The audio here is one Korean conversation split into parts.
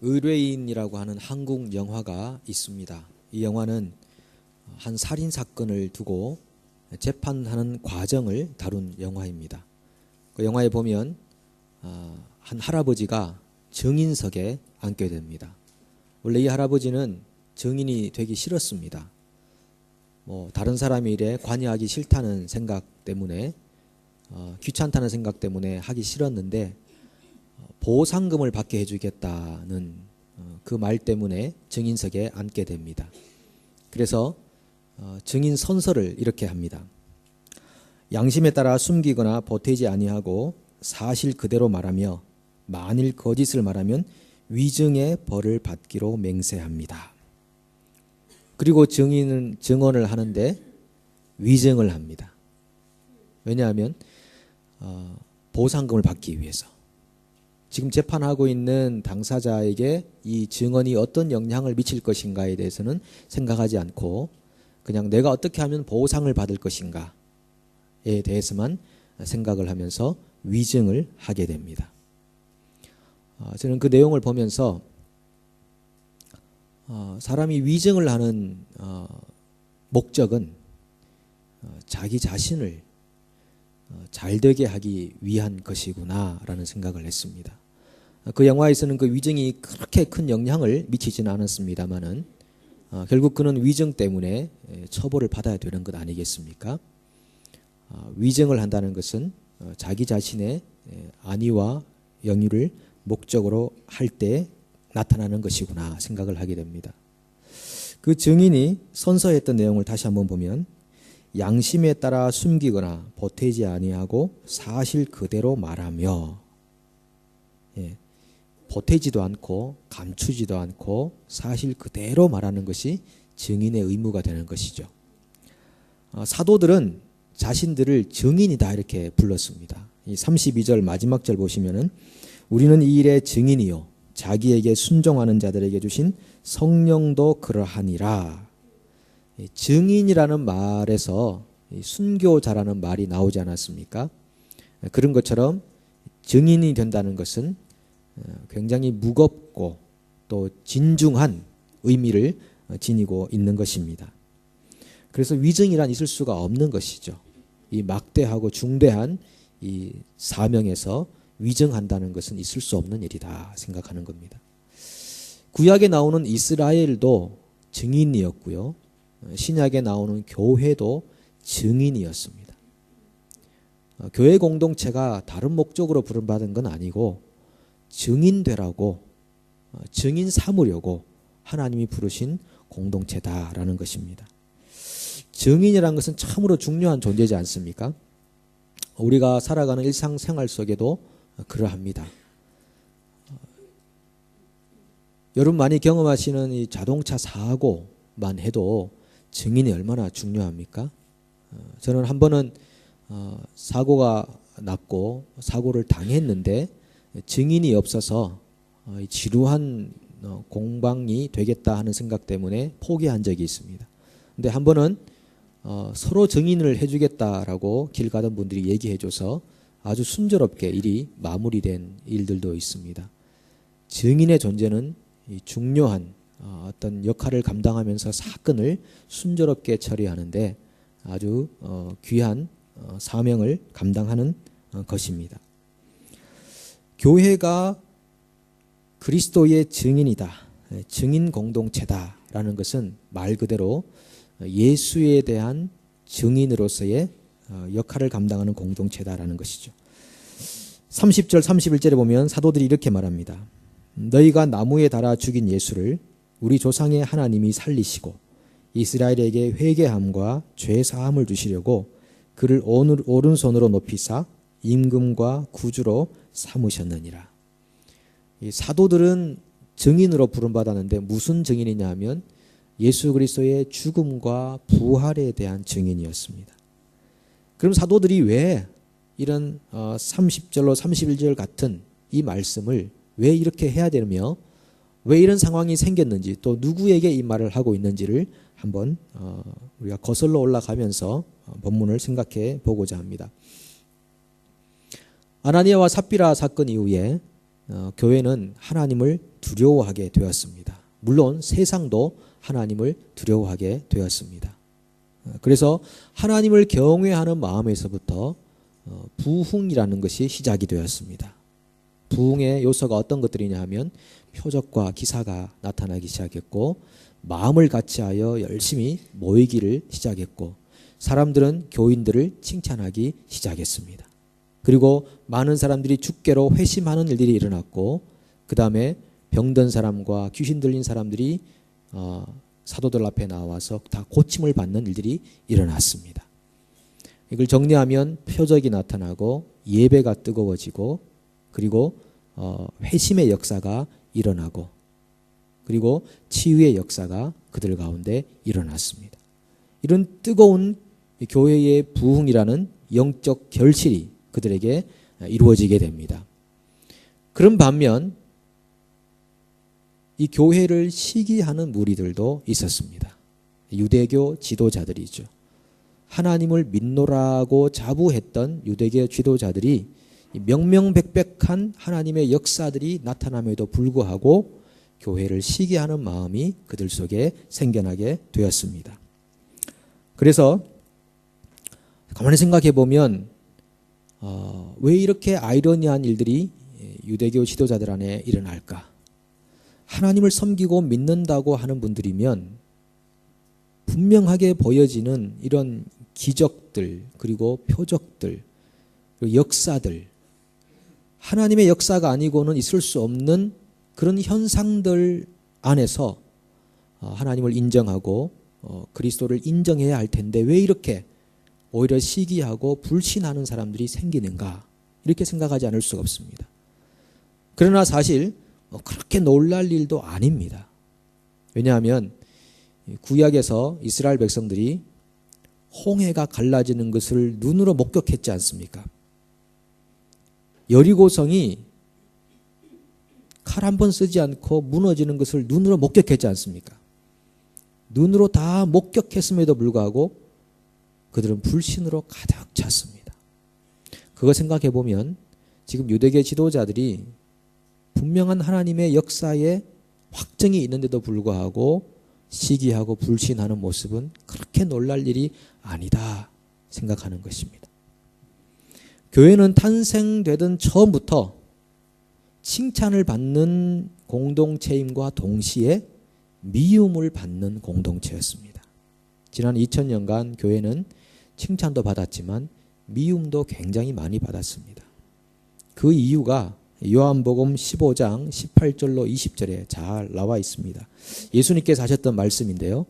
의뢰인이라고 하는 한국 영화가 있습니다. 이 영화는 한 살인 사건을 두고 재판하는 과정을 다룬 영화입니다. 그 영화에 보면 한 할아버지가 증인석에 앉게 됩니다. 원래 이 할아버지는 증인이 되기 싫었습니다. 다른 사람의 일에 관여하기 싫다는 생각 때문에 귀찮다는 생각 때문에 하기 싫었는데 보상금을 받게 해주겠다는 그 말 때문에 증인석에 앉게 됩니다. 그래서 증인 선서를 이렇게 합니다. 양심에 따라 숨기거나 보태지 아니하고 사실 그대로 말하며 만일 거짓을 말하면 위증의 벌을 받기로 맹세합니다. 그리고 증인은 증언을 하는데 위증을 합니다. 왜냐하면 보상금을 받기 위해서. 지금 재판하고 있는 당사자에게 이 증언이 어떤 영향을 미칠 것인가에 대해서는 생각하지 않고 그냥 내가 어떻게 하면 보상을 받을 것인가에 대해서만 생각을 하면서 위증을 하게 됩니다. 저는 그 내용을 보면서 사람이 위증을 하는 목적은 자기 자신을 잘되게 하기 위한 것이구나라는 생각을 했습니다. 그 영화에서는 그 위증이 그렇게 큰 영향을 미치지는 않았습니다만은 결국 그는 위증 때문에 처벌을 받아야 되는 것 아니겠습니까? 위증을 한다는 것은 자기 자신의 안위와 영유를 목적으로 할 때 나타나는 것이구나 생각을 하게 됩니다. 그 증인이 선서했던 내용을 다시 한번 보면 양심에 따라 숨기거나 보태지 아니하고 사실 그대로 말하며 보태지도 않고 감추지도 않고 사실 그대로 말하는 것이 증인의 의무가 되는 것이죠. 사도들은 자신들을 증인이다 이렇게 불렀습니다. 이 32절 마지막 절 보시면은 우리는 이 일의 증인이요 자기에게 순종하는 자들에게 주신 성령도 그러하니라. 증인이라는 말에서 순교자라는 말이 나오지 않았습니까? 그런 것처럼 증인이 된다는 것은 굉장히 무겁고 또 진중한 의미를 지니고 있는 것입니다. 그래서 위증이란 있을 수가 없는 것이죠. 이 막대하고 중대한 이 사명에서 위증한다는 것은 있을 수 없는 일이다 생각하는 겁니다. 구약에 나오는 이스라엘도 증인이었고요. 신약에 나오는 교회도 증인이었습니다. 교회 공동체가 다른 목적으로 부름받은 건 아니고 증인되라고 증인 삼으려고 하나님이 부르신 공동체다라는 것입니다. 증인이라는 것은 참으로 중요한 존재지 않습니까? 우리가 살아가는 일상생활 속에도 그러합니다. 여러분 많이 경험하시는 이 자동차 사고만 해도 증인이 얼마나 중요합니까? 저는 한 번은 사고가 났고 사고를 당했는데 증인이 없어서 지루한 공방이 되겠다 하는 생각 때문에 포기한 적이 있습니다. 근데 한 번은 서로 증인을 해주겠다라고 길 가던 분들이 얘기해줘서 아주 순조롭게 일이 마무리된 일들도 있습니다. 증인의 존재는 중요한 어떤 역할을 감당하면서 사건을 순조롭게 처리하는데 아주 귀한 사명을 감당하는 것입니다. 교회가 그리스도의 증인이다, 증인 공동체다라는 것은 말 그대로 예수에 대한 증인으로서의 역할을 감당하는 공동체다라는 것이죠. 30절 31절에 보면 사도들이 이렇게 말합니다. 너희가 나무에 달아 죽인 예수를 우리 조상의 하나님이 살리시고 이스라엘에게 회개함과 죄사함을 주시려고 그를 오른손으로 높이사 임금과 구주로 삼으셨느니라. 이 사도들은 증인으로 부름받았는데 무슨 증인이냐 하면 예수 그리스도의 죽음과 부활에 대한 증인이었습니다. 그럼 사도들이 왜 이런 30절로 31절 같은 이 말씀을 왜 이렇게 해야 되며 왜 이런 상황이 생겼는지 또 누구에게 이 말을 하고 있는지를 한번 우리가 거슬러 올라가면서 본문을 생각해 보고자 합니다. 아나니아와 삽비라 사건 이후에 교회는 하나님을 두려워하게 되었습니다. 물론 세상도 하나님을 두려워하게 되었습니다. 그래서 하나님을 경외하는 마음에서부터 부흥이라는 것이 시작이 되었습니다. 부흥의 요소가 어떤 것들이냐 하면 표적과 기사가 나타나기 시작했고, 마음을 같이하여 열심히 모이기를 시작했고, 사람들은 교인들을 칭찬하기 시작했습니다. 그리고 많은 사람들이 주께로 회심하는 일들이 일어났고, 그 다음에 병든 사람과 귀신 들린 사람들이 사도들 앞에 나와서 다 고침을 받는 일들이 일어났습니다. 이걸 정리하면 표적이 나타나고 예배가 뜨거워지고, 그리고 회심의 역사가 일어나고, 그리고 치유의 역사가 그들 가운데 일어났습니다. 이런 뜨거운 교회의 부흥이라는 영적 결실이 그들에게 이루어지게 됩니다. 그런 반면 이 교회를 시기하는 무리들도 있었습니다. 유대교 지도자들이죠. 하나님을 믿노라고 자부했던 유대교 지도자들이 명명백백한 하나님의 역사들이 나타남에도 불구하고 교회를 시기하는 마음이 그들 속에 생겨나게 되었습니다. 그래서 가만히 생각해 보면 왜 이렇게 아이러니한 일들이 유대교 지도자들 안에 일어날까? 하나님을 섬기고 믿는다고 하는 분들이면 분명하게 보여지는 이런 기적들, 그리고 표적들, 그리고 역사들, 하나님의 역사가 아니고는 있을 수 없는 그런 현상들 안에서 하나님을 인정하고 그리스도를 인정해야 할 텐데 왜 이렇게 오히려 시기하고 불신하는 사람들이 생기는가, 이렇게 생각하지 않을 수가 없습니다. 그러나 사실 그렇게 놀랄 일도 아닙니다. 왜냐하면 구약에서 이스라엘 백성들이 홍해가 갈라지는 것을 눈으로 목격했지 않습니까? 여리고성이 칼 한 번 쓰지 않고 무너지는 것을 눈으로 목격했지 않습니까? 눈으로 다 목격했음에도 불구하고 그들은 불신으로 가득 찼습니다. 그거 생각해 보면 지금 유대교 지도자들이 분명한 하나님의 역사에 확증이 있는데도 불구하고 시기하고 불신하는 모습은 그렇게 놀랄 일이 아니다 생각하는 것입니다. 교회는 탄생되던 처음부터 칭찬을 받는 공동체임과 동시에 미움을 받는 공동체였습니다. 지난 2000년간 교회는 칭찬도 받았지만 미움도 굉장히 많이 받았습니다. 그 이유가 요한복음 15장 18절로 20절에 잘 나와 있습니다. 예수님께서 하셨던 말씀인데요.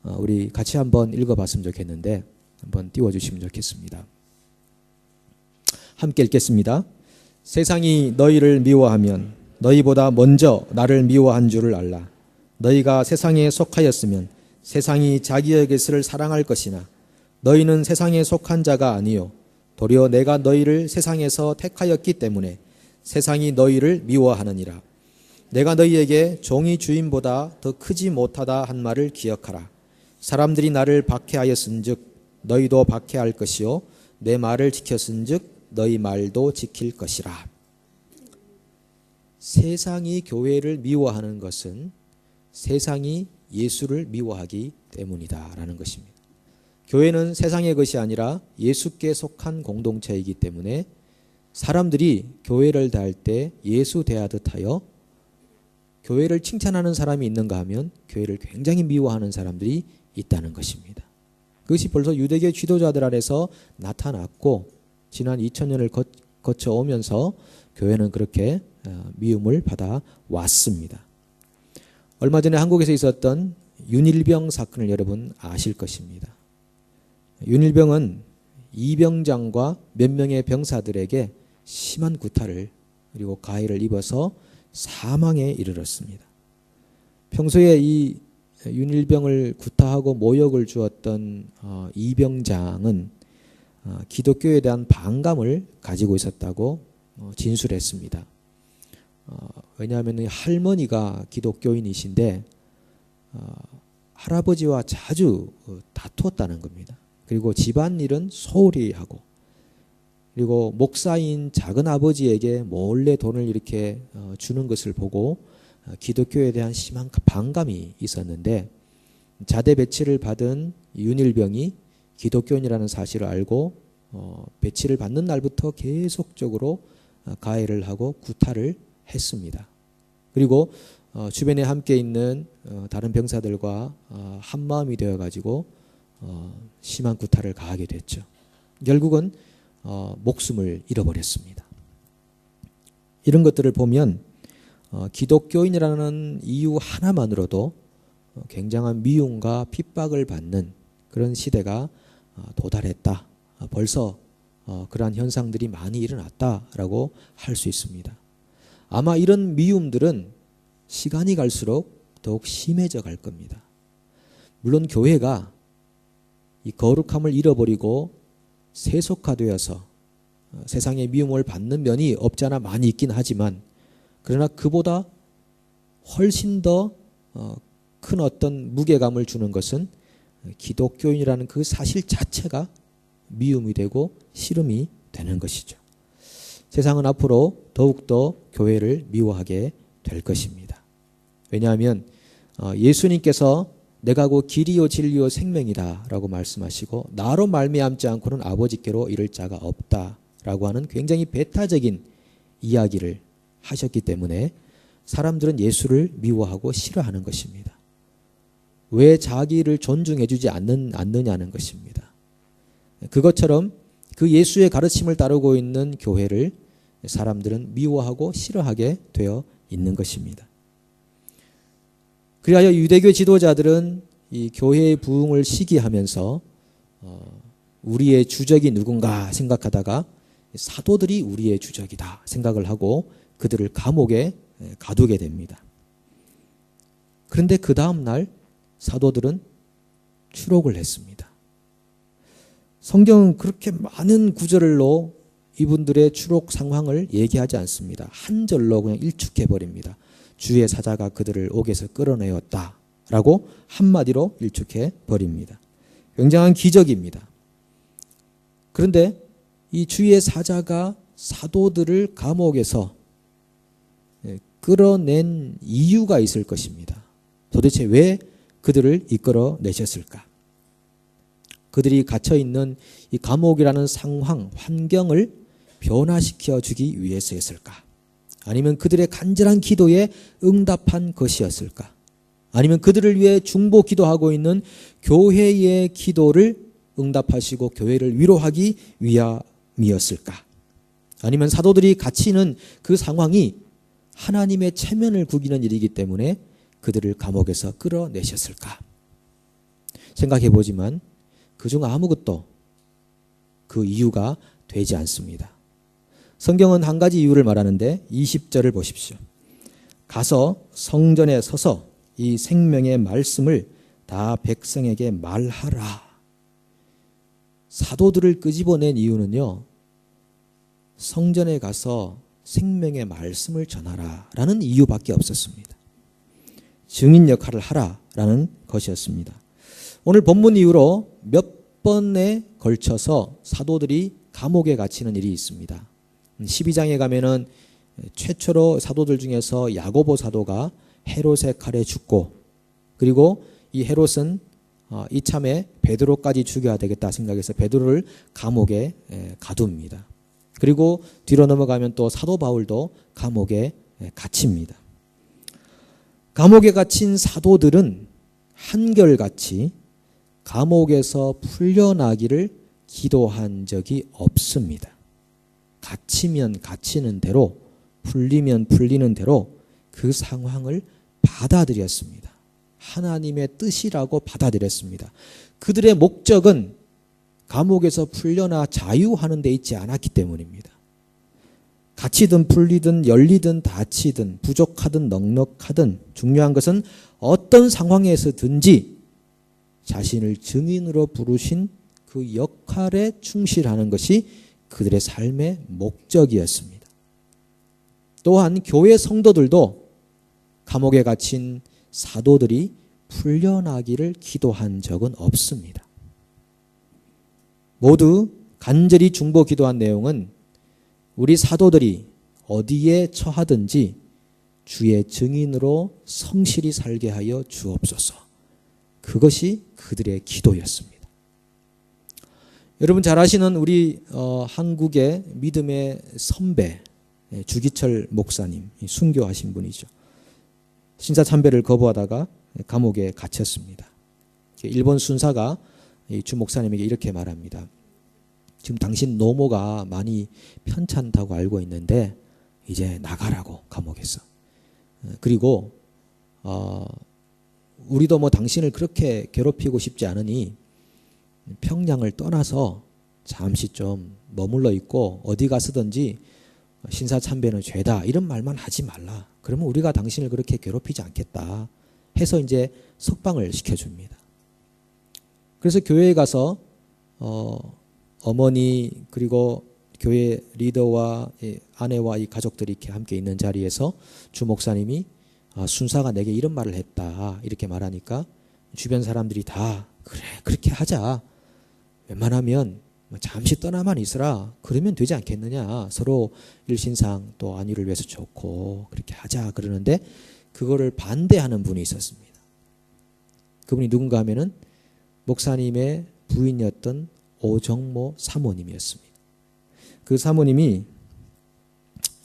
우리 같이 한번 읽어봤으면 좋겠는데 한번 띄워주시면 좋겠습니다. 함께 읽겠습니다. 세상이 너희를 미워하면 너희보다 먼저 나를 미워한 줄을 알라. 너희가 세상에 속하였으면 세상이 자기의 것을 사랑할 것이나 너희는 세상에 속한 자가 아니요 도리어 내가 너희를 세상에서 택하였기 때문에 세상이 너희를 미워하느니라. 내가 너희에게 종이 주인보다 더 크지 못하다 한 말을 기억하라. 사람들이 나를 박해하였은즉 너희도 박해할 것이요 내 말을 지켰은즉 너희 말도 지킬 것이라. 세상이 교회를 미워하는 것은 세상이 예수를 미워하기 때문이다 라는 것입니다. 교회는 세상의 것이 아니라 예수께 속한 공동체이기 때문에 사람들이 교회를 대할 때 예수 대하듯 하여 교회를 칭찬하는 사람이 있는가 하면 교회를 굉장히 미워하는 사람들이 있다는 것입니다. 그것이 벌써 유대교 지도자들 안에서 나타났고 지난 2000년을 거쳐오면서 교회는 그렇게 미움을 받아 왔습니다. 얼마 전에 한국에서 있었던 윤일병 사건을 여러분 아실 것입니다. 윤일병은 이병장과 몇 명의 병사들에게 심한 구타를 그리고 가해를 입어서 사망에 이르렀습니다. 평소에 이 윤일병을 구타하고 모욕을 주었던 이병장은 기독교에 대한 반감을 가지고 있었다고 진술했습니다. 왜냐하면 할머니가 기독교인이신데 할아버지와 자주 다투었다는 겁니다. 그리고 집안일은 소홀히 하고 그리고 목사인 작은 아버지에게 몰래 돈을 이렇게 주는 것을 보고 기독교에 대한 심한 반감이 있었는데, 자대 배치를 받은 윤일병이 기독교인이라는 사실을 알고 배치를 받는 날부터 계속적으로 가해를 하고 구타를 했습니다. 그리고 주변에 함께 있는 다른 병사들과 한마음이 되어가지고 심한 구타를 가하게 됐죠. 결국은 목숨을 잃어버렸습니다. 이런 것들을 보면 기독교인이라는 이유 하나만으로도 굉장한 미움과 핍박을 받는 그런 시대가 도달했다. 벌써 그러한 현상들이 많이 일어났다라고 할 수 있습니다. 아마 이런 미움들은 시간이 갈수록 더욱 심해져 갈 겁니다. 물론 교회가 이 거룩함을 잃어버리고 세속화되어서 세상의 미움을 받는 면이 없지 않아 많이 있긴 하지만, 그러나 그보다 훨씬 더 큰 어떤 무게감을 주는 것은 기독교인이라는 그 사실 자체가 미움이 되고 싫음이 되는 것이죠. 세상은 앞으로 더욱더 교회를 미워하게 될 것입니다. 왜냐하면 예수님께서 내가 곧 길이요 진리요 생명이다 라고 말씀하시고, 나로 말미암지 않고는 아버지께로 이를 자가 없다 라고 하는 굉장히 배타적인 이야기를 하셨기 때문에 사람들은 예수를 미워하고 싫어하는 것입니다. 왜 자기를 존중해 주지 않느냐는 것입니다. 그것처럼 그 예수의 가르침을 따르고 있는 교회를 사람들은 미워하고 싫어하게 되어 있는 것입니다. 그리하여 유대교 지도자들은 이 교회의 부흥을 시기하면서 우리의 주적이 누군가 생각하다가 사도들이 우리의 주적이다 생각을 하고 그들을 감옥에 가두게 됩니다. 그런데 그 다음 날 사도들은 추록을 했습니다. 성경은 그렇게 많은 구절로 이분들의 추록 상황을 얘기하지 않습니다. 한 절로 그냥 일축해 버립니다. 주의 사자가 그들을 옥에서 끌어내었다 라고 한마디로 일축해 버립니다. 굉장한 기적입니다. 그런데 이 주의 사자가 사도들을 감옥에서 끌어낸 이유가 있을 것입니다. 도대체 왜 그들을 이끌어내셨을까? 그들이 갇혀있는 이 감옥이라는 상황, 환경을 변화시켜 주기 위해서였을까? 아니면 그들의 간절한 기도에 응답한 것이었을까? 아니면 그들을 위해 중보 기도하고 있는 교회의 기도를 응답하시고 교회를 위로하기 위함이었을까? 아니면 사도들이 갇히는 그 상황이 하나님의 체면을 구기는 일이기 때문에 그들을 감옥에서 끌어내셨을까? 생각해 보지만 그중 아무것도 그 이유가 되지 않습니다. 성경은 한 가지 이유를 말하는데 20절을 보십시오. 가서 성전에 서서 이 생명의 말씀을 다 백성에게 말하라. 사도들을 끄집어낸 이유는요, 성전에 가서 생명의 말씀을 전하라 라는 이유밖에 없었습니다. 증인 역할을 하라 라는 것이었습니다. 오늘 본문 이후로 몇 번에 걸쳐서 사도들이 감옥에 갇히는 일이 있습니다. 12장에 가면은 최초로 사도들 중에서 야고보 사도가 헤롯의 칼에 죽고, 그리고 이 헤롯은 이참에 베드로까지 죽여야 되겠다 생각해서 베드로를 감옥에 가둡니다. 그리고 뒤로 넘어가면 또 사도 바울도 감옥에 갇힙니다. 감옥에 갇힌 사도들은 한결같이 감옥에서 풀려나기를 기도한 적이 없습니다. 갇히면 갇히는 대로, 풀리면 풀리는 대로 그 상황을 받아들였습니다. 하나님의 뜻이라고 받아들였습니다. 그들의 목적은 감옥에서 풀려나 자유하는 데 있지 않았기 때문입니다. 갇히든 풀리든 열리든 닫히든 부족하든 넉넉하든 중요한 것은 어떤 상황에서든지 자신을 증인으로 부르신 그 역할에 충실하는 것이 그들의 삶의 목적이었습니다. 또한 교회 성도들도 감옥에 갇힌 사도들이 풀려나기를 기도한 적은 없습니다. 모두 간절히 중보 기도한 내용은 우리 사도들이 어디에 처하든지 주의 증인으로 성실히 살게 하여 주옵소서. 그것이 그들의 기도였습니다. 여러분 잘 아시는 우리 한국의 믿음의 선배 주기철 목사님, 순교하신 분이죠. 신사참배를 거부하다가 감옥에 갇혔습니다. 일본 순사가 주 목사님에게 이렇게 말합니다. 지금 당신 노모가 많이 편찮다고 알고 있는데 이제 나가라고, 감옥에서. 그리고 우리도 뭐 당신을 그렇게 괴롭히고 싶지 않으니 평양을 떠나서 잠시 좀 머물러 있고 어디 가서든지 신사참배는 죄다 이런 말만 하지 말라. 그러면 우리가 당신을 그렇게 괴롭히지 않겠다 해서 이제 석방을 시켜줍니다. 그래서 교회에 가서 어머니 그리고 교회 리더와 아내와 이 가족들이 이렇게 함께 있는 자리에서 주 목사님이 순사가 내게 이런 말을 했다 이렇게 말하니까 주변 사람들이 다 그래 그렇게 하자. 웬만하면 잠시 떠나만 있으라. 그러면 되지 않겠느냐. 서로 일신상 또 안위를 위해서 좋고 그렇게 하자 그러는데 그거를 반대하는 분이 있었습니다. 그분이 누군가 하면은 목사님의 부인이었던 오정모 사모님이었습니다. 그 사모님이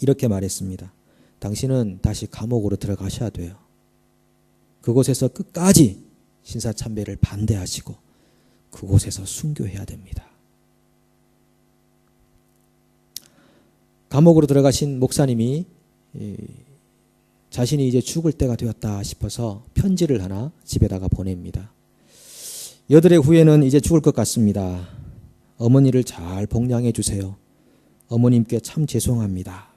이렇게 말했습니다. 당신은 다시 감옥으로 들어가셔야 돼요. 그곳에서 끝까지 신사참배를 반대하시고 그곳에서 순교해야 됩니다. 감옥으로 들어가신 목사님이 자신이 이제 죽을 때가 되었다 싶어서 편지를 하나 집에다가 보냅니다. 여드레 후에는 이제 죽을 것 같습니다. 어머니를 잘 복양해 주세요. 어머님께 참 죄송합니다.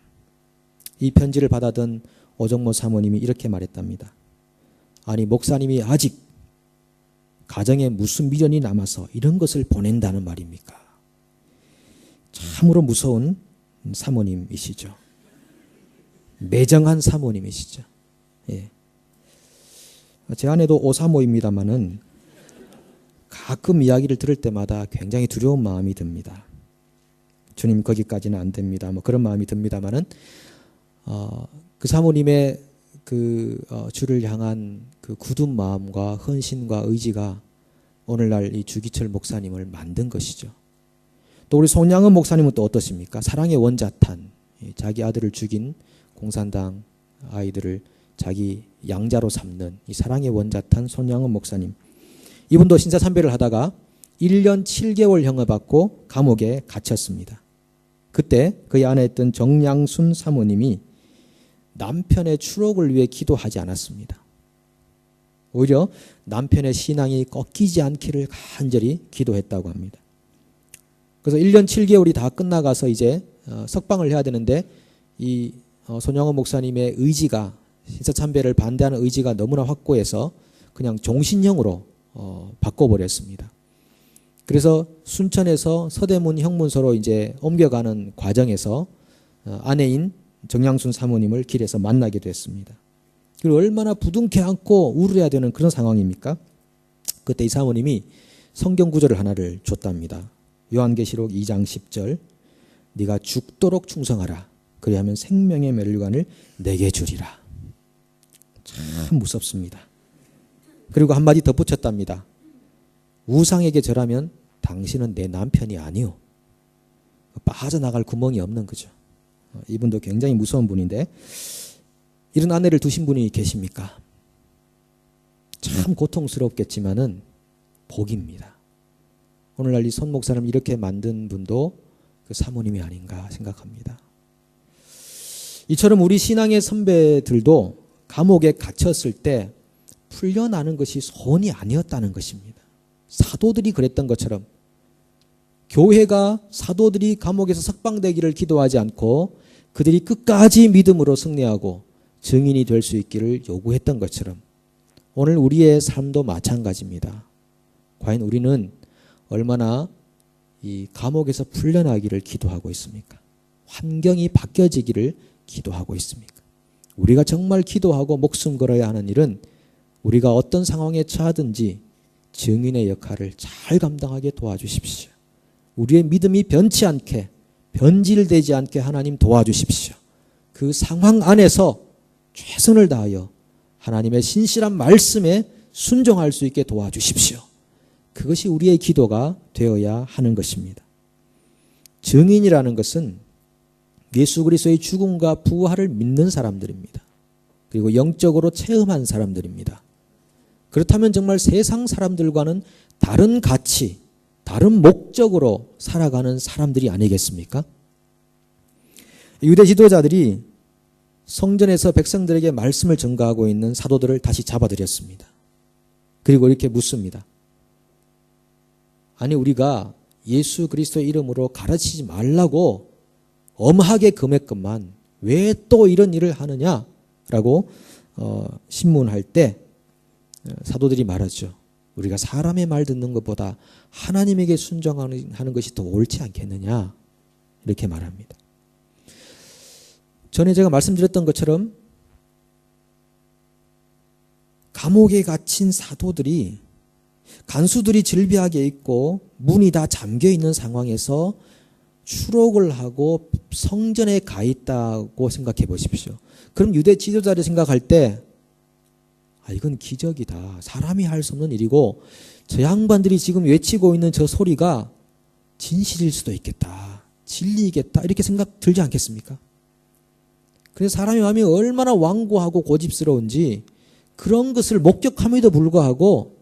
이 편지를 받아든 오정모 사모님이 이렇게 말했답니다. 아니 목사님이 아직 가정에 무슨 미련이 남아서 이런 것을 보낸다는 말입니까? 참으로 무서운 사모님이시죠. 매정한 사모님이시죠. 예. 제 아내도 오사모입니다마는 가끔 이야기를 들을 때마다 굉장히 두려운 마음이 듭니다. 주님 거기까지는 안 됩니다. 뭐 그런 마음이 듭니다마는 그 사모님의 주를 향한 그 굳은 마음과 헌신과 의지가 오늘날 이 주기철 목사님을 만든 것이죠. 또 우리 손양은 목사님은 또 어떠십니까? 사랑의 원자탄, 자기 아들을 죽인 공산당 아이들을 자기 양자로 삼는 이 사랑의 원자탄 손양은 목사님. 이분도 신사참배를 하다가 1년 7개월형을 받고 감옥에 갇혔습니다. 그때 그의 아내였던 정양순 사모님이 남편의 추록을 위해 기도하지 않았습니다. 오히려 남편의 신앙이 꺾이지 않기를 간절히 기도했다고 합니다. 그래서 1년 7개월이 다 끝나가서 이제 석방을 해야 되는데 이 손양원 목사님의 의지가 신사참배를 반대하는 의지가 너무나 확고해서 그냥 종신형으로 바꿔버렸습니다. 그래서 순천에서 서대문 형문소로 이제 옮겨가는 과정에서 아내인 정양순 사모님을 길에서 만나게 됐습니다. 그리고 얼마나 부둥켜 안고 울어야 되는 그런 상황입니까? 그때 이 사모님이 성경 구절을 하나를 줬답니다. 요한계시록 2장 10절 네가 죽도록 충성하라. 그리하면 생명의 멸류관을 내게 주리라. 참 무섭습니다. 그리고 한마디 덧붙였답니다. 우상에게 절하면 당신은 내 남편이 아니오. 빠져나갈 구멍이 없는 거죠. 이분도 굉장히 무서운 분인데 이런 아내를 두신 분이 계십니까? 참 고통스럽겠지만은 복입니다. 오늘날 이 손 목사님 이렇게 만든 분도 그 사모님이 아닌가 생각합니다. 이처럼 우리 신앙의 선배들도 감옥에 갇혔을 때 풀려나는 것이 소원이 아니었다는 것입니다. 사도들이 그랬던 것처럼 교회가 사도들이 감옥에서 석방되기를 기도하지 않고 그들이 끝까지 믿음으로 승리하고 증인이 될 수 있기를 요구했던 것처럼 오늘 우리의 삶도 마찬가지입니다. 과연 우리는 얼마나 이 감옥에서 풀려나기를 기도하고 있습니까? 환경이 바뀌어지기를 기도하고 있습니까? 우리가 정말 기도하고 목숨 걸어야 하는 일은 우리가 어떤 상황에 처하든지 증인의 역할을 잘 감당하게 도와주십시오. 우리의 믿음이 변치 않게, 변질되지 않게 하나님 도와주십시오. 그 상황 안에서 최선을 다하여 하나님의 신실한 말씀에 순종할 수 있게 도와주십시오. 그것이 우리의 기도가 되어야 하는 것입니다. 증인이라는 것은 예수 그리스도의 죽음과 부활을 믿는 사람들입니다. 그리고 영적으로 체험한 사람들입니다. 그렇다면 정말 세상 사람들과는 다른 가치, 다른 목적으로 살아가는 사람들이 아니겠습니까? 유대 지도자들이 성전에서 백성들에게 말씀을 전가하고 있는 사도들을 다시 잡아들였습니다. 그리고 이렇게 묻습니다. 아니, 우리가 예수 그리스도의 이름으로 가르치지 말라고 엄하게 금했건만 왜 또 이런 일을 하느냐라고 신문할 때 사도들이 말하죠. 우리가 사람의 말 듣는 것보다 하나님에게 순종하는 것이 더 옳지 않겠느냐, 이렇게 말합니다. 전에 제가 말씀드렸던 것처럼 감옥에 갇힌 사도들이, 간수들이 질비하게 있고 문이 다 잠겨 있는 상황에서 추록을 하고 성전에 가 있다고 생각해 보십시오. 그럼 유대 지도자를 생각할 때 이건 기적이다. 사람이 할 수 없는 일이고 저 양반들이 지금 외치고 있는 저 소리가 진실일 수도 있겠다. 진리이겠다. 이렇게 생각 들지 않겠습니까? 그래서 사람의 마음이 얼마나 완고하고 고집스러운지 그런 것을 목격함에도 불구하고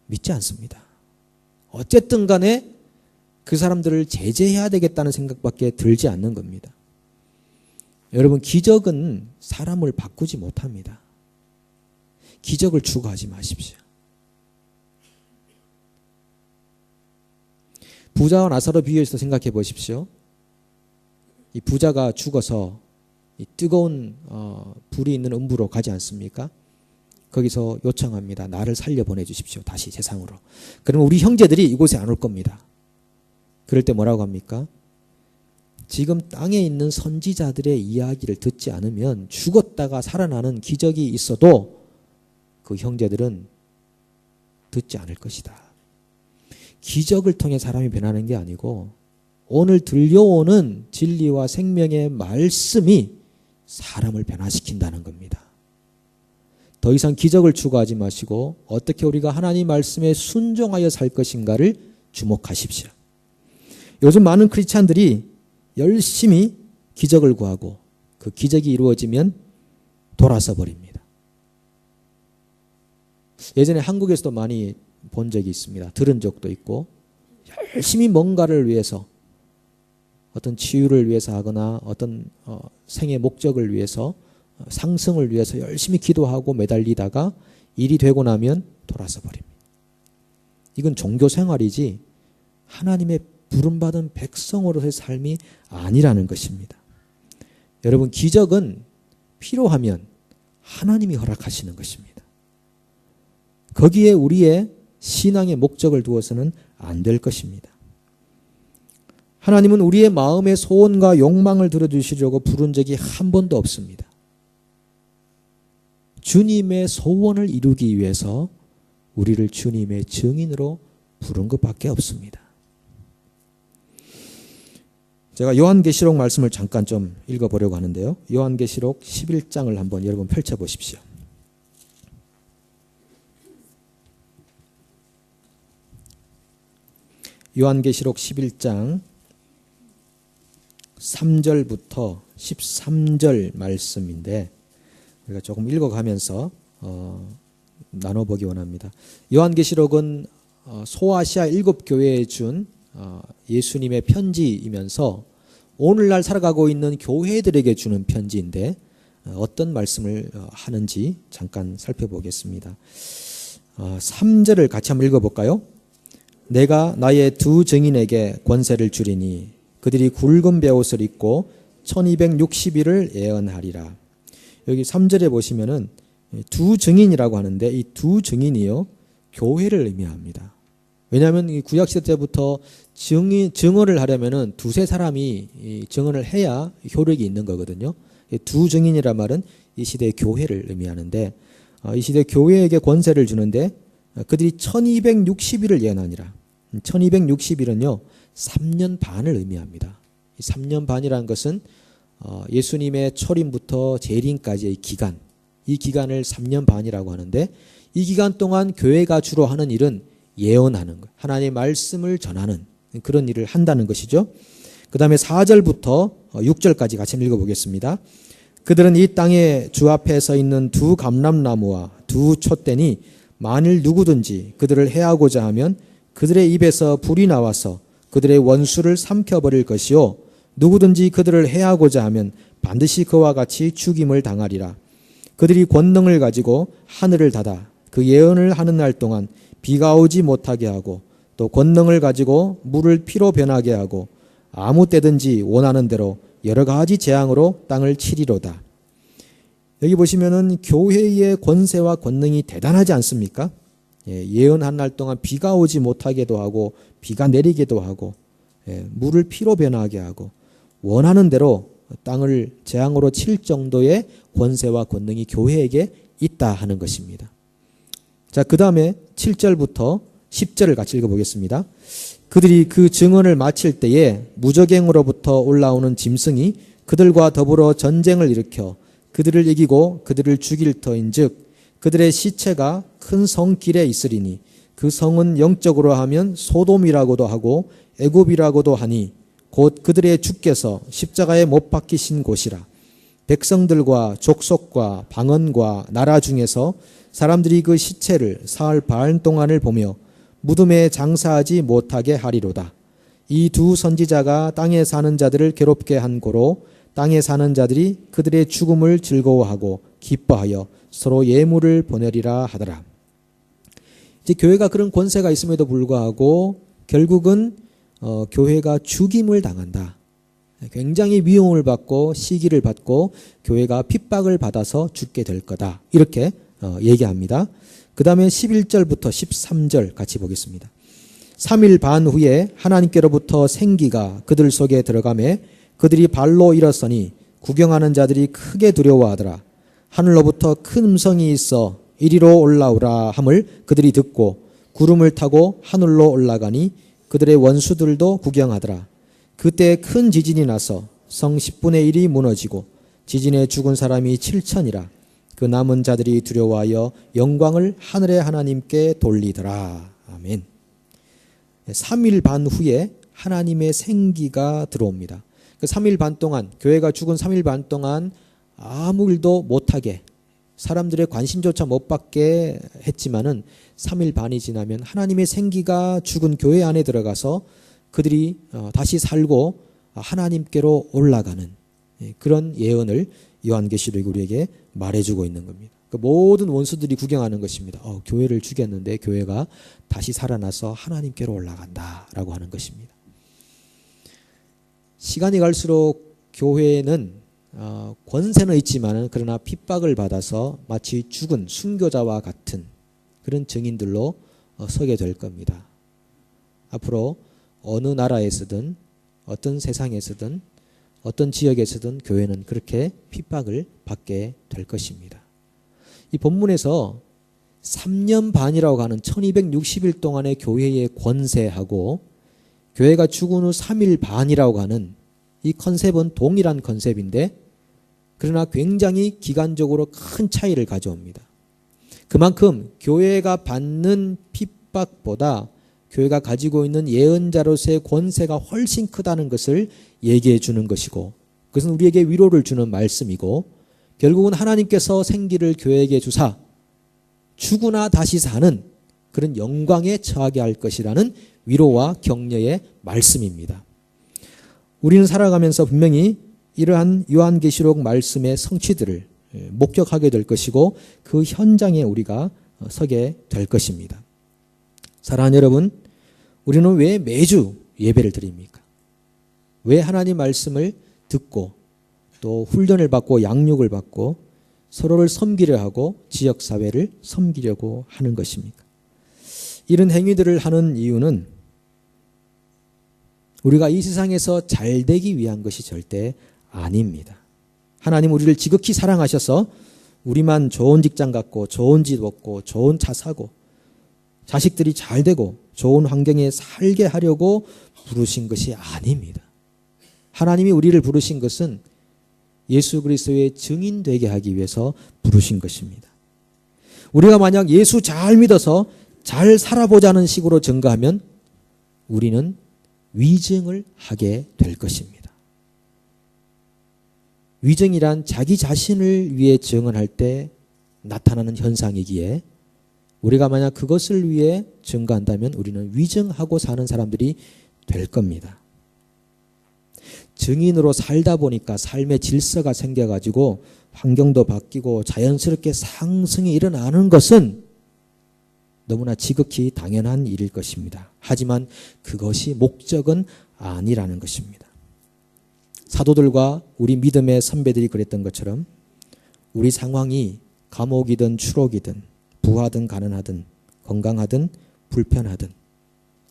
믿지 않습니다. 어쨌든 간에 그 사람들을 제재해야 되겠다는 생각밖에 들지 않는 겁니다. 여러분, 기적은 사람을 바꾸지 못합니다. 기적을 추구하지 마십시오. 부자와 나사로 비유해서 생각해 보십시오. 이 부자가 죽어서 이 뜨거운 불이 있는 음부로 가지 않습니까? 거기서 요청합니다. 나를 살려보내 주십시오. 다시 세상으로. 그러면 우리 형제들이 이곳에 안 올 겁니다. 그럴 때 뭐라고 합니까? 지금 땅에 있는 선지자들의 이야기를 듣지 않으면 죽었다가 살아나는 기적이 있어도 그 형제들은 듣지 않을 것이다. 기적을 통해 사람이 변하는 게 아니고 오늘 들려오는 진리와 생명의 말씀이 사람을 변화시킨다는 겁니다. 더 이상 기적을 추구하지 마시고 어떻게 우리가 하나님 말씀에 순종하여 살 것인가를 주목하십시오. 요즘 많은 크리스찬들이 열심히 기적을 구하고 그 기적이 이루어지면 돌아서 버립니다. 예전에 한국에서도 많이 본 적이 있습니다. 들은 적도 있고 열심히 뭔가를 위해서 어떤 치유를 위해서 하거나 어떤 생의 목적을 위해서 상승을 위해서 열심히 기도하고 매달리다가 일이 되고 나면 돌아서 버립니다. 이건 종교 생활이지 하나님의 부름받은 백성으로서의 삶이 아니라는 것입니다. 여러분, 기적은 필요하면 하나님이 허락하시는 것입니다. 거기에 우리의 신앙의 목적을 두어서는 안 될 것입니다. 하나님은 우리의 마음의 소원과 욕망을 들어주시려고 부른 적이 한 번도 없습니다. 주님의 소원을 이루기 위해서 우리를 주님의 증인으로 부른 것밖에 없습니다. 제가 요한계시록 말씀을 잠깐 좀 읽어보려고 하는데요. 요한계시록 11장을 한번 여러분 펼쳐보십시오. 요한계시록 11장 3절부터 13절 말씀인데 우리가 조금 읽어가면서 나눠보기 원합니다. 요한계시록은 소아시아 7교회에 준 예수님의 편지이면서 오늘날 살아가고 있는 교회들에게 주는 편지인데 어떤 말씀을 하는지 잠깐 살펴보겠습니다. 3절을 같이 한번 읽어볼까요? 내가 나의 두 증인에게 권세를 주리니 그들이 굵은 베옷을 입고 1260일을 예언하리라. 여기 3절에 보시면은 두 증인이라고 하는데 이 두 증인이요 교회를 의미합니다. 왜냐하면 이 구약시대 때부터 증언을 하려면은 두세 사람이 증언을 해야 효력이 있는 거거든요. 두 증인이란 말은 이 시대의 교회를 의미하는데 이 시대 교회에게 권세를 주는데 그들이 1260일을 예언하니라. 1260일은요 3년 반을 의미합니다. 이 3년 반이라는 것은 예수님의 초림부터 재림까지의 기간, 이 기간을 3년 반이라고 하는데, 이 기간 동안 교회가 주로 하는 일은 예언하는 것, 하나님의 말씀을 전하는 그런 일을 한다는 것이죠. 그 다음에 4절부터 6절까지 같이 읽어보겠습니다. 그들은 이 땅에 주 앞에 서 있는 두 감람나무와 두 촛대니 만일 누구든지 그들을 해하고자 하면 그들의 입에서 불이 나와서 그들의 원수를 삼켜버릴 것이요 누구든지 그들을 해하고자 하면 반드시 그와 같이 죽임을 당하리라. 그들이 권능을 가지고 하늘을 닫아 그 예언을 하는 날 동안 비가 오지 못하게 하고 또 권능을 가지고 물을 피로 변하게 하고 아무 때든지 원하는 대로 여러 가지 재앙으로 땅을 치리로다. 여기 보시면은 교회의 권세와 권능이 대단하지 않습니까? 예언한 날 동안 비가 오지 못하게도 하고 비가 내리게도 하고 물을 피로 변하게 하고 원하는 대로 땅을 재앙으로 칠 정도의 권세와 권능이 교회에게 있다 하는 것입니다. 자, 그 다음에 7절부터 10절을 같이 읽어보겠습니다. 그들이 그 증언을 마칠 때에 무저갱으로부터 올라오는 짐승이 그들과 더불어 전쟁을 일으켜 그들을 이기고 그들을 죽일 터인즉 그들의 시체가 큰 성길에 있으리니 그 성은 영적으로 하면 소돔이라고도 하고 애굽이라고도 하니 곧 그들의 주께서 십자가에 못 박히신 곳이라. 백성들과 족속과 방언과 나라 중에서 사람들이 그 시체를 사흘 반 동안을 보며 무덤에 장사하지 못하게 하리로다. 이 두 선지자가 땅에 사는 자들을 괴롭게 한 고로 땅에 사는 자들이 그들의 죽음을 즐거워하고 기뻐하여 서로 예물을 보내리라 하더라. 이제 교회가 그런 권세가 있음에도 불구하고 결국은 교회가 죽임을 당한다. 굉장히 위험을 받고 시기를 받고 교회가 핍박을 받아서 죽게 될 거다. 이렇게 얘기합니다. 그 다음에 11절부터 13절 같이 보겠습니다. 3일 반 후에 하나님께로부터 생기가 그들 속에 들어가매 그들이 발로 일어서니 구경하는 자들이 크게 두려워하더라. 하늘로부터 큰 음성이 있어 이리로 올라오라 함을 그들이 듣고 구름을 타고 하늘로 올라가니 그들의 원수들도 구경하더라. 그때 큰 지진이 나서 성 10분의 1이 무너지고 지진에 죽은 사람이 7천이라. 그 남은 자들이 두려워하여 영광을 하늘의 하나님께 돌리더라. 아멘. 3일 반 후에 하나님의 생기가 들어옵니다. 그 3일 반 동안, 교회가 죽은 3일 반 동안 아무 일도 못하게 사람들의 관심조차 못 받게 했지만은 3일 반이 지나면 하나님의 생기가 죽은 교회 안에 들어가서 그들이 다시 살고 하나님께로 올라가는 그런 예언을 요한계시록이 우리에게 말해주고 있는 겁니다. 그 모든 원수들이 구경하는 것입니다. 교회를 죽였는데 교회가 다시 살아나서 하나님께로 올라간다라고 하는 것입니다. 시간이 갈수록 교회는 권세는 있지만 그러나 핍박을 받아서 마치 죽은 순교자와 같은 그런 증인들로 서게 될 겁니다. 앞으로 어느 나라에서든 어떤 세상에서든 어떤 지역에서든 교회는 그렇게 핍박을 받게 될 것입니다. 이 본문에서 3년 반이라고 하는 1260일 동안의 교회의 권세하고 교회가 죽은 후 3일 반이라고 하는 이 컨셉은 동일한 컨셉인데 그러나 굉장히 기간적으로 큰 차이를 가져옵니다. 그만큼 교회가 받는 핍박보다 교회가 가지고 있는 예언자로서의 권세가 훨씬 크다는 것을 얘기해 주는 것이고 그것은 우리에게 위로를 주는 말씀이고 결국은 하나님께서 생기를 교회에게 주사 죽으나 다시 사는 그런 영광에 처하게 할 것이라는 위로와 격려의 말씀입니다. 우리는 살아가면서 분명히 이러한 요한계시록 말씀의 성취들을 목격하게 될 것이고 그 현장에 우리가 서게 될 것입니다. 사랑하는 여러분, 우리는 왜 매주 예배를 드립니까? 왜 하나님 말씀을 듣고 또 훈련을 받고 양육을 받고 서로를 섬기려 하고 지역사회를 섬기려고 하는 것입니까? 이런 행위들을 하는 이유는 우리가 이 세상에서 잘 되기 위한 것이 절대 아닙니다. 하나님 우리를 지극히 사랑하셔서 우리만 좋은 직장 갖고 좋은 집 얻고 좋은 차 사고 자식들이 잘 되고 좋은 환경에 살게 하려고 부르신 것이 아닙니다. 하나님이 우리를 부르신 것은 예수 그리스도의 증인 되게 하기 위해서 부르신 것입니다. 우리가 만약 예수 잘 믿어서 잘 살아보자는 식으로 증거하면 우리는 위증을 하게 될 것입니다. 위증이란 자기 자신을 위해 증언할 때 나타나는 현상이기에 우리가 만약 그것을 위해 증거한다면 우리는 위증하고 사는 사람들이 될 겁니다. 증인으로 살다 보니까 삶의 질서가 생겨가지고 환경도 바뀌고 자연스럽게 상승이 일어나는 것은 너무나 지극히 당연한 일일 것입니다. 하지만 그것이 목적은 아니라는 것입니다. 사도들과 우리 믿음의 선배들이 그랬던 것처럼 우리 상황이 감옥이든 추록이든 부하든 가난하든 건강하든 불편하든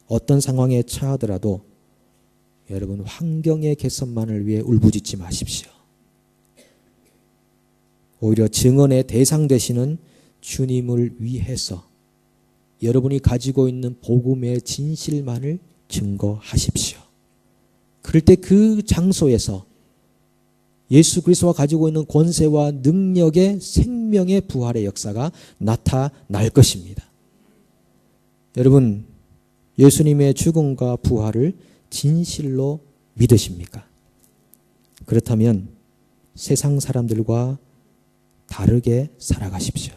어떤 상황에 처하더라도 여러분 환경의 개선만을 위해 울부짖지 마십시오. 오히려 증언의 대상 되시는 주님을 위해서 여러분이 가지고 있는 복음의 진실만을 증거하십시오. 그럴 때 그 장소에서 예수 그리스도가 가지고 있는 권세와 능력의 생명의 부활의 역사가 나타날 것입니다. 여러분, 예수님의 죽음과 부활을 진실로 믿으십니까? 그렇다면 세상 사람들과 다르게 살아가십시오.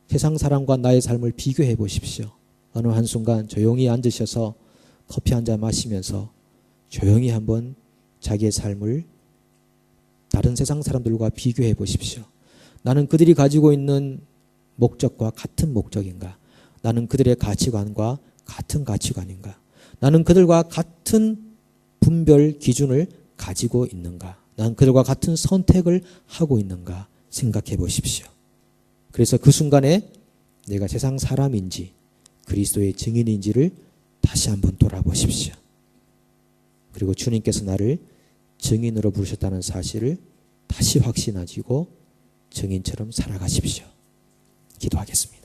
세상 사람과 나의 삶을 비교해 보십시오. 어느 한순간 조용히 앉으셔서 커피 한 잔 마시면서 조용히 한번 자기의 삶을 다른 세상 사람들과 비교해 보십시오. 나는 그들이 가지고 있는 목적과 같은 목적인가? 나는 그들의 가치관과 같은 가치관인가? 나는 그들과 같은 분별 기준을 가지고 있는가? 나는 그들과 같은 선택을 하고 있는가? 생각해 보십시오. 그래서 그 순간에 내가 세상 사람인지 그리스도의 증인인지를 다시 한번 돌아보십시오. 그리고 주님께서 나를 증인으로 부르셨다는 사실을 다시 확신하시고 증인처럼 살아가십시오. 기도하겠습니다.